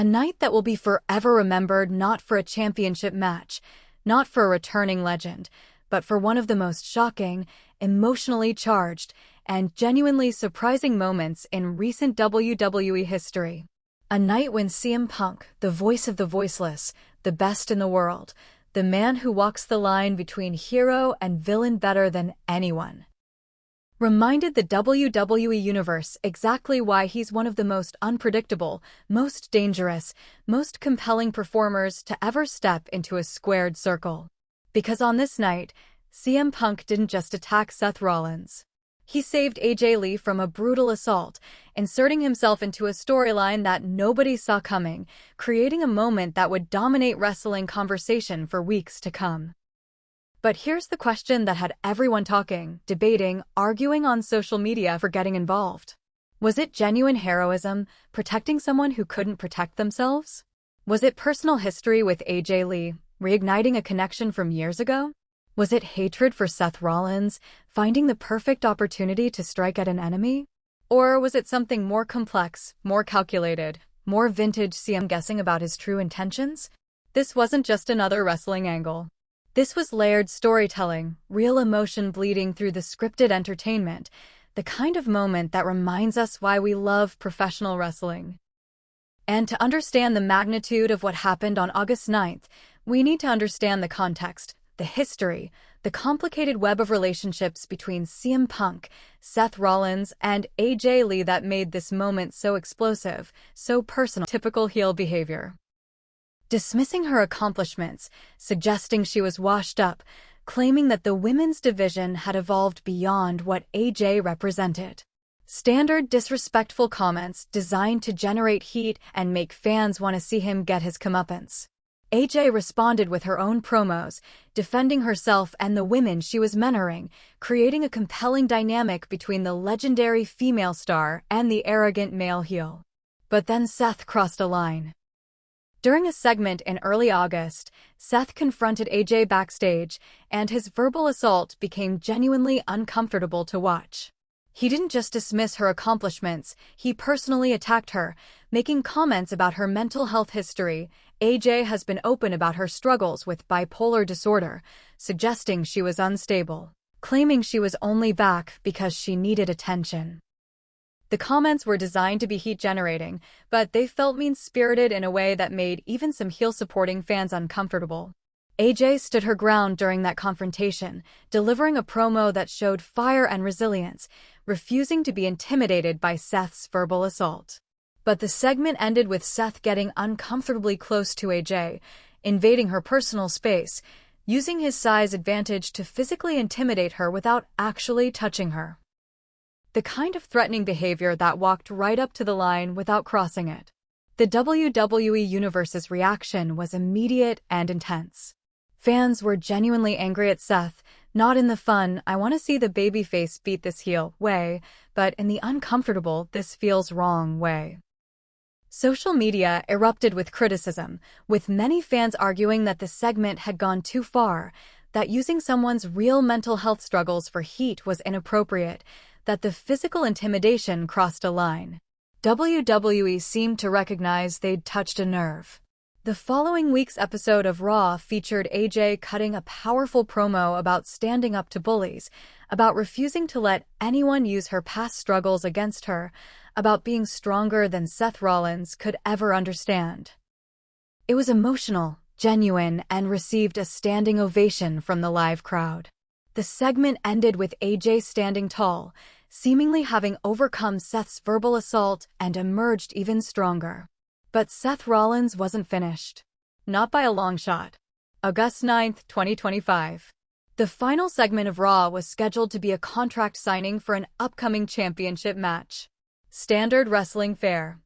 A night that will be forever remembered not for a championship match, not for a returning legend, but for one of the most shocking, emotionally charged, and genuinely surprising moments in recent WWE history. A night when CM Punk, the voice of the voiceless, the best in the world, the man who walks the line between hero and villain better than anyone, reminded the WWE Universe exactly why he's one of the most unpredictable, most dangerous, most compelling performers to ever step into a squared circle. Because on this night, CM Punk didn't just attack Seth Rollins. He saved AJ Lee from a brutal assault, inserting himself into a storyline that nobody saw coming, creating a moment that would dominate wrestling conversation for weeks to come. But here's the question that had everyone talking, debating, arguing on social media for getting involved. Was it genuine heroism, protecting someone who couldn't protect themselves? Was it personal history with AJ Lee, reigniting a connection from years ago? Was it hatred for Seth Rollins, finding the perfect opportunity to strike at an enemy? Or was it something more complex, more calculated, more vintage CM guessing about his true intentions? This wasn't just another wrestling angle. This was layered storytelling, real emotion bleeding through the scripted entertainment, the kind of moment that reminds us why we love professional wrestling. And to understand the magnitude of what happened on August 9th, we need to understand the context, the history, the complicated web of relationships between CM Punk, Seth Rollins, and AJ Lee that made this moment so explosive, so personal. Typical heel behavior. Dismissing her accomplishments, suggesting she was washed up, claiming that the women's division had evolved beyond what AJ represented. Standard disrespectful comments designed to generate heat and make fans want to see him get his comeuppance. AJ responded with her own promos, defending herself and the women she was mentoring, creating a compelling dynamic between the legendary female star and the arrogant male heel. But then Seth crossed a line. During a segment in early August, Seth confronted AJ backstage, and his verbal assault became genuinely uncomfortable to watch. He didn't just dismiss her accomplishments, he personally attacked her, making comments about her mental health history. AJ has been open about her struggles with bipolar disorder, suggesting she was unstable, claiming she was only back because she needed attention. The comments were designed to be heat-generating, but they felt mean-spirited in a way that made even some heel-supporting fans uncomfortable. AJ stood her ground during that confrontation, delivering a promo that showed fire and resilience, refusing to be intimidated by Seth's verbal assault. But the segment ended with Seth getting uncomfortably close to AJ, invading her personal space, using his size advantage to physically intimidate her without actually touching her. The kind of threatening behavior that walked right up to the line without crossing it. The WWE Universe's reaction was immediate and intense. Fans were genuinely angry at Seth, not in the fun, I want to see the babyface beat this heel way, but in the uncomfortable, this feels wrong way. Social media erupted with criticism, with many fans arguing that the segment had gone too far, that using someone's real mental health struggles for heat was inappropriate, that the physical intimidation crossed a line. WWE seemed to recognize they'd touched a nerve. The following week's episode of Raw featured AJ cutting a powerful promo about standing up to bullies, about refusing to let anyone use her past struggles against her, about being stronger than Seth Rollins could ever understand. It was emotional, genuine, and received a standing ovation from the live crowd. The segment ended with AJ standing tall, seemingly having overcome Seth's verbal assault and emerged even stronger. But Seth Rollins wasn't finished. Not by a long shot. August 9, 2025. The final segment of Raw was scheduled to be a contract signing for an upcoming championship match. Standard wrestling fare.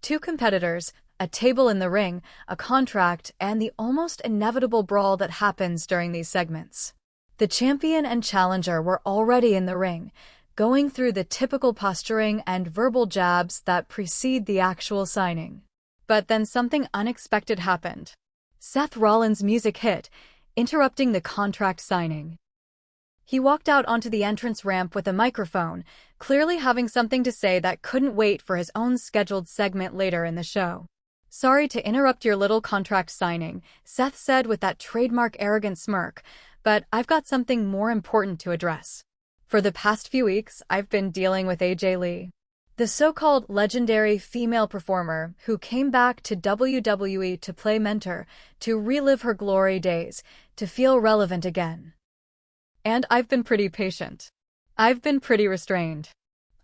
Two competitors, a table in the ring, a contract, and the almost inevitable brawl that happens during these segments. The champion and challenger were already in the ring, going through the typical posturing and verbal jabs that precede the actual signing. But then something unexpected happened. Seth Rollins' music hit, interrupting the contract signing. He walked out onto the entrance ramp with a microphone, clearly having something to say that couldn't wait for his own scheduled segment later in the show. Sorry to interrupt your little contract signing, Seth said with that trademark arrogant smirk, but I've got something more important to address. For the past few weeks, I've been dealing with AJ Lee, the so-called legendary female performer who came back to WWE to play mentor, to relive her glory days, to feel relevant again. And I've been pretty patient. I've been pretty restrained.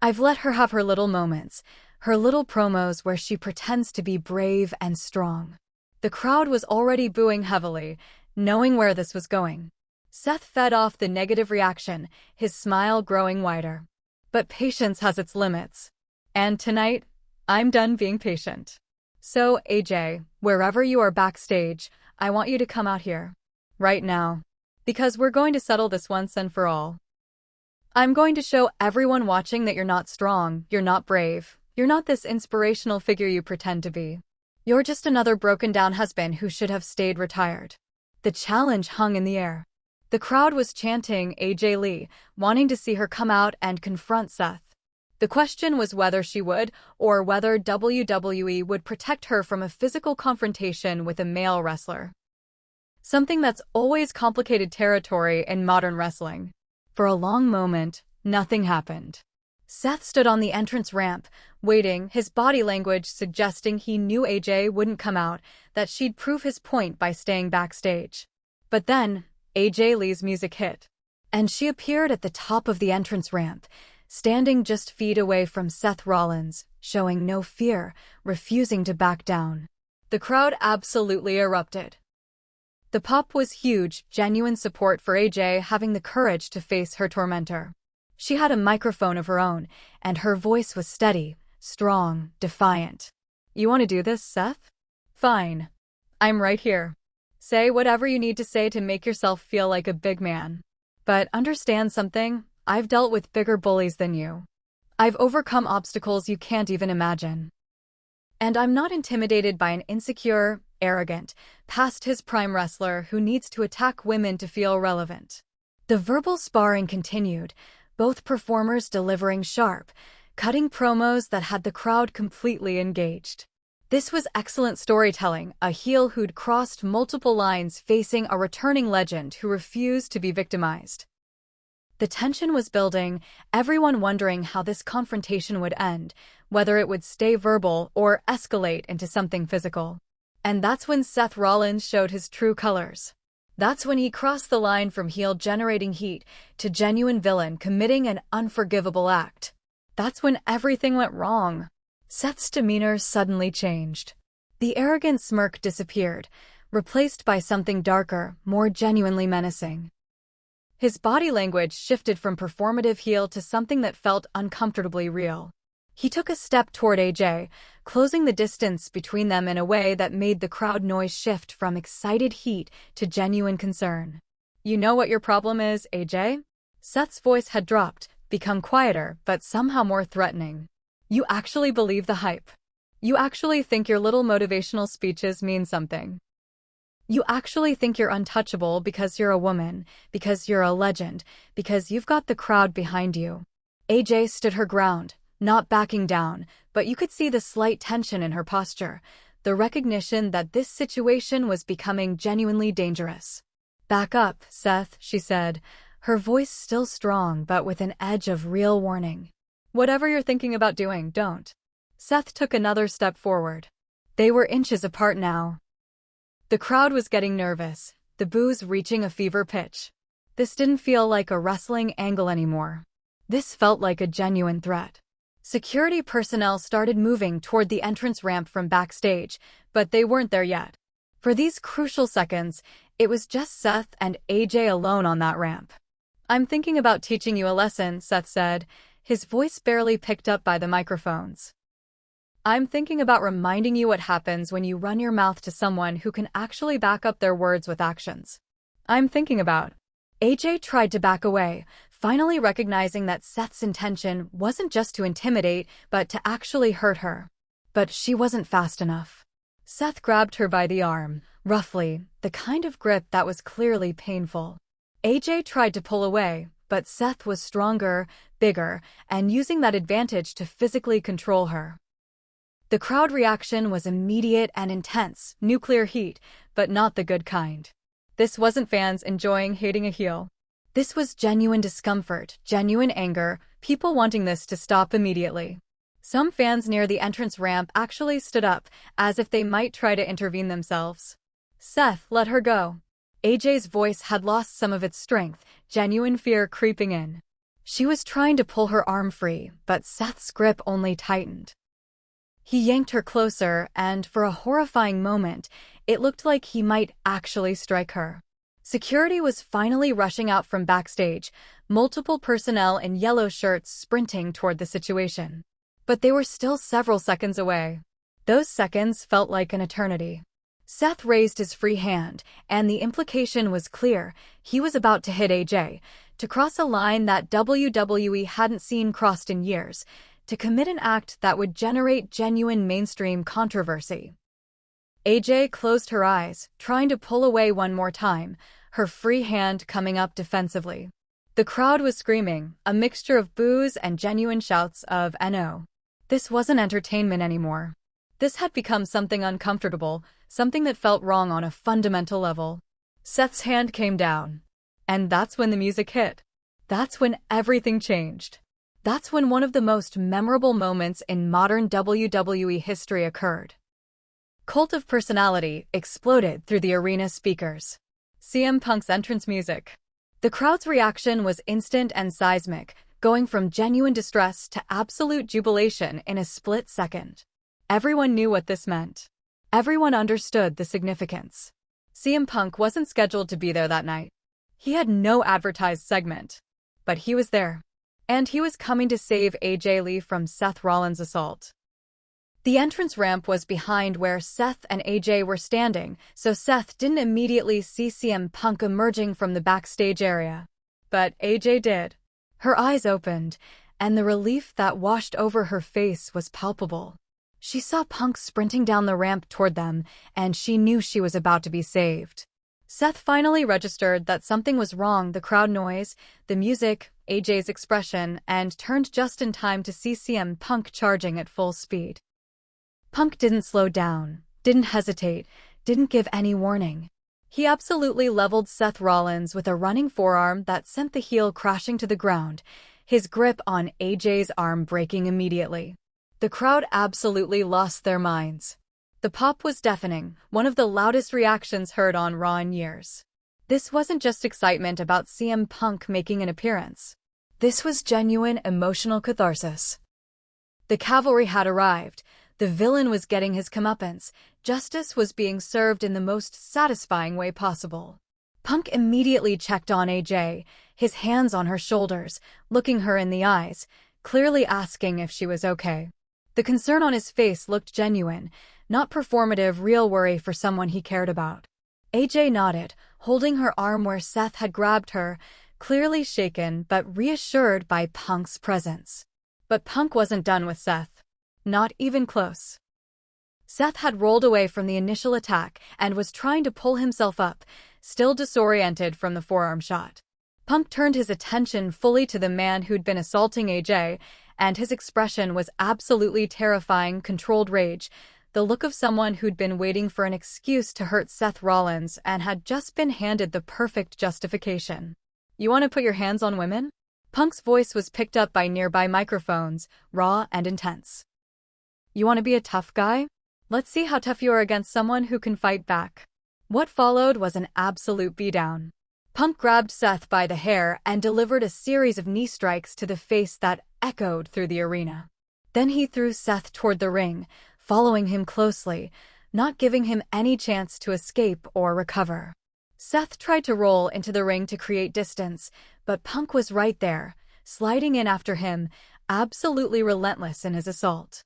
I've let her have her little moments, her little promos where she pretends to be brave and strong. The crowd was already booing heavily, knowing where this was going. Seth fed off the negative reaction, his smile growing wider. But patience has its limits. And tonight, I'm done being patient. So, AJ, wherever you are backstage, I want you to come out here. Right now. Because we're going to settle this once and for all. I'm going to show everyone watching that you're not strong, you're not brave, you're not this inspirational figure you pretend to be. You're just another broken-down husband who should have stayed retired. The challenge hung in the air. The crowd was chanting AJ Lee, wanting to see her come out and confront Seth. The question was whether she would, or whether WWE would protect her from a physical confrontation with a male wrestler. Something that's always complicated territory in modern wrestling. For a long moment, nothing happened. Seth stood on the entrance ramp, waiting, his body language suggesting he knew AJ wouldn't come out, that she'd prove his point by staying backstage. But then, AJ Lee's music hit. And she appeared at the top of the entrance ramp, standing just feet away from Seth Rollins, showing no fear, refusing to back down. The crowd absolutely erupted. The pop was huge, genuine support for AJ having the courage to face her tormentor. She had a microphone of her own, and her voice was steady, strong, defiant. You want to do this, Seth? Fine. I'm right here. Say whatever you need to say to make yourself feel like a big man. But understand something, I've dealt with bigger bullies than you. I've overcome obstacles you can't even imagine. And I'm not intimidated by an insecure, arrogant, past his prime wrestler who needs to attack women to feel relevant. The verbal sparring continued, both performers delivering sharp, cutting promos that had the crowd completely engaged. This was excellent storytelling, a heel who'd crossed multiple lines facing a returning legend who refused to be victimized. The tension was building, everyone wondering how this confrontation would end, whether it would stay verbal or escalate into something physical. And that's when Seth Rollins showed his true colors. That's when he crossed the line from heel generating heat to genuine villain committing an unforgivable act. That's when everything went wrong. Seth's demeanor suddenly changed. The arrogant smirk disappeared, replaced by something darker, more genuinely menacing. His body language shifted from performative heel to something that felt uncomfortably real. He took a step toward AJ, closing the distance between them in a way that made the crowd noise shift from excited heat to genuine concern. You know what your problem is, AJ? Seth's voice had dropped, become quieter, but somehow more threatening. You actually believe the hype. You actually think your little motivational speeches mean something. You actually think you're untouchable because you're a woman, because you're a legend, because you've got the crowd behind you. AJ stood her ground, not backing down, but you could see the slight tension in her posture, the recognition that this situation was becoming genuinely dangerous. Back up, Seth, she said, her voice still strong but with an edge of real warning. Whatever you're thinking about doing, don't. Seth took another step forward. They were inches apart now. The crowd was getting nervous, the boos reaching a fever pitch. This didn't feel like a wrestling angle anymore. This felt like a genuine threat. Security personnel started moving toward the entrance ramp from backstage, but they weren't there yet. For these crucial seconds, it was just Seth and AJ alone on that ramp. I'm thinking about teaching you a lesson, Seth said, his voice barely picked up by the microphones. I'm thinking about reminding you what happens when you run your mouth to someone who can actually back up their words with actions. I'm thinking about. AJ tried to back away, finally recognizing that Seth's intention wasn't just to intimidate, but to actually hurt her. But she wasn't fast enough. Seth grabbed her by the arm, roughly, the kind of grip that was clearly painful. AJ tried to pull away, but Seth was stronger, bigger, and using that advantage to physically control her. The crowd reaction was immediate and intense, nuclear heat, but not the good kind. This wasn't fans enjoying hating a heel. This was genuine discomfort, genuine anger, people wanting this to stop immediately. Some fans near the entrance ramp actually stood up, as if they might try to intervene themselves. Seth, let her go. AJ's voice had lost some of its strength, genuine fear creeping in. She was trying to pull her arm free, but Seth's grip only tightened. He yanked her closer, and for a horrifying moment, it looked like he might actually strike her. Security was finally rushing out from backstage, multiple personnel in yellow shirts sprinting toward the situation. But they were still several seconds away. Those seconds felt like an eternity. Seth raised his free hand, and the implication was clear. He was about to hit AJ, to cross a line that WWE hadn't seen crossed in years, to commit an act that would generate genuine mainstream controversy. AJ closed her eyes, trying to pull away one more time, her free hand coming up defensively. The crowd was screaming, a mixture of boos and genuine shouts of "No." This wasn't entertainment anymore. This had become something uncomfortable, something that felt wrong on a fundamental level. Seth's hand came down. And that's when the music hit. That's when everything changed. That's when one of the most memorable moments in modern WWE history occurred. Cult of Personality exploded through the arena speakers. CM Punk's entrance music. The crowd's reaction was instant and seismic, going from genuine distress to absolute jubilation in a split second. Everyone knew what this meant. Everyone understood the significance. CM Punk wasn't scheduled to be there that night. He had no advertised segment. But he was there. And he was coming to save AJ Lee from Seth Rollins' assault. The entrance ramp was behind where Seth and AJ were standing, so Seth didn't immediately see CM Punk emerging from the backstage area. But AJ did. Her eyes opened, and the relief that washed over her face was palpable. She saw Punk sprinting down the ramp toward them, and she knew she was about to be saved. Seth finally registered that something was wrong, the crowd noise, the music, AJ's expression, and turned just in time to see CM Punk charging at full speed. Punk didn't slow down, didn't hesitate, didn't give any warning. He absolutely leveled Seth Rollins with a running forearm that sent the heel crashing to the ground, his grip on AJ's arm breaking immediately. The crowd absolutely lost their minds. The pop was deafening, one of the loudest reactions heard on Raw in years. This wasn't just excitement about CM Punk making an appearance. This was genuine emotional catharsis. The cavalry had arrived. The villain was getting his comeuppance. Justice was being served in the most satisfying way possible. Punk immediately checked on AJ, his hands on her shoulders, looking her in the eyes, clearly asking if she was okay. The concern on his face looked genuine, not performative, real worry for someone he cared about. AJ nodded, holding her arm where Seth had grabbed her, clearly shaken but reassured by Punk's presence. But Punk wasn't done with Seth. Not even close. Seth had rolled away from the initial attack and was trying to pull himself up, still disoriented from the forearm shot. Punk turned his attention fully to the man who'd been assaulting AJ, and his expression was absolutely terrifying, controlled rage, the look of someone who'd been waiting for an excuse to hurt Seth Rollins and had just been handed the perfect justification. "You want to put your hands on women?" Punk's voice was picked up by nearby microphones, raw and intense. "You want to be a tough guy? Let's see how tough you are against someone who can fight back." What followed was an absolute beatdown. Punk grabbed Seth by the hair and delivered a series of knee strikes to the face that echoed through the arena. Then he threw Seth toward the ring, following him closely, not giving him any chance to escape or recover. Seth tried to roll into the ring to create distance, but Punk was right there, sliding in after him, absolutely relentless in his assault.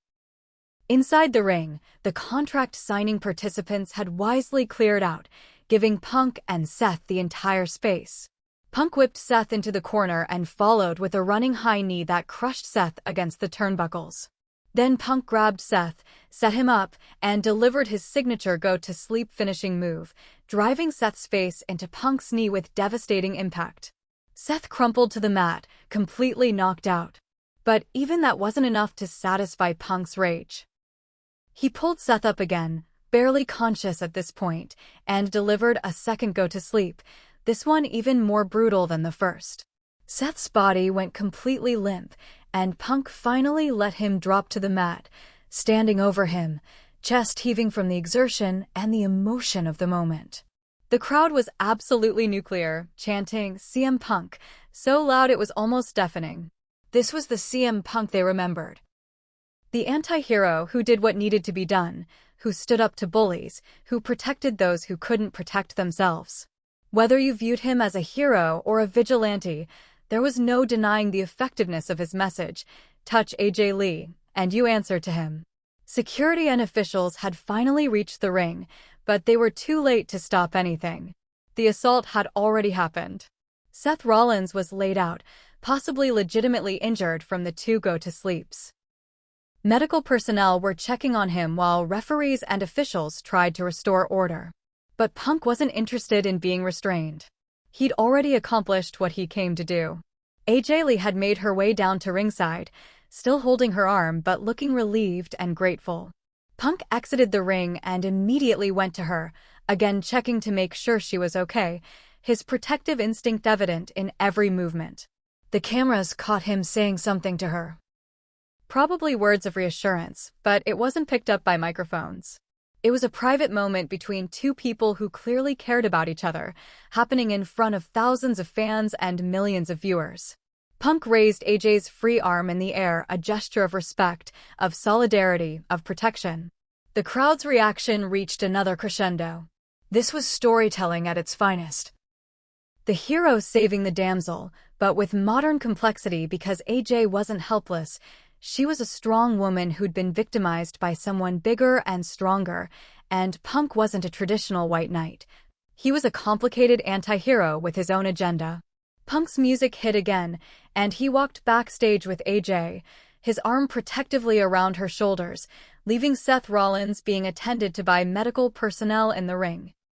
Inside the ring, the contract-signing participants had wisely cleared out, giving Punk and Seth the entire space. Punk whipped Seth into the corner and followed with a running high knee that crushed Seth against the turnbuckles. Then Punk grabbed Seth, set him up, and delivered his signature go-to-sleep finishing move, driving Seth's face into Punk's knee with devastating impact. Seth crumpled to the mat, completely knocked out. But even that wasn't enough to satisfy Punk's rage. He pulled Seth up again, barely conscious at this point, and delivered a second go-to-sleep, this one even more brutal than the first. Seth's body went completely limp, and Punk finally let him drop to the mat, standing over him, chest heaving from the exertion and the emotion of the moment. The crowd was absolutely nuclear, chanting CM Punk, so loud it was almost deafening. This was the CM Punk they remembered. The anti-hero who did what needed to be done, who stood up to bullies, who protected those who couldn't protect themselves. Whether you viewed him as a hero or a vigilante, there was no denying the effectiveness of his message, touch AJ Lee, and you answer to him. Security and officials had finally reached the ring, but they were too late to stop anything. The assault had already happened. Seth Rollins was laid out, possibly legitimately injured from the two go-to-sleeps. Medical personnel were checking on him while referees and officials tried to restore order. But Punk wasn't interested in being restrained. He'd already accomplished what he came to do. AJ Lee had made her way down to ringside, still holding her arm but looking relieved and grateful. Punk exited the ring and immediately went to her, again checking to make sure she was okay, his protective instinct evident in every movement. The cameras caught him saying something to her. Probably words of reassurance, but it wasn't picked up by microphones. It was a private moment between two people who clearly cared about each other, happening in front of thousands of fans and millions of viewers. Punk raised AJ's free arm in the air, a gesture of respect, of solidarity, of protection. The crowd's reaction reached another crescendo. This was storytelling at its finest. The hero saving the damsel, but with modern complexity because AJ wasn't helpless. She was a strong woman who'd been victimized by someone bigger and stronger, and Punk wasn't a traditional white knight. He was a complicated anti-hero with his own agenda. Punk's music hit again, and he walked backstage with AJ, his arm protectively around her shoulders, leaving Seth Rollins being attended to by medical personnel in the ring.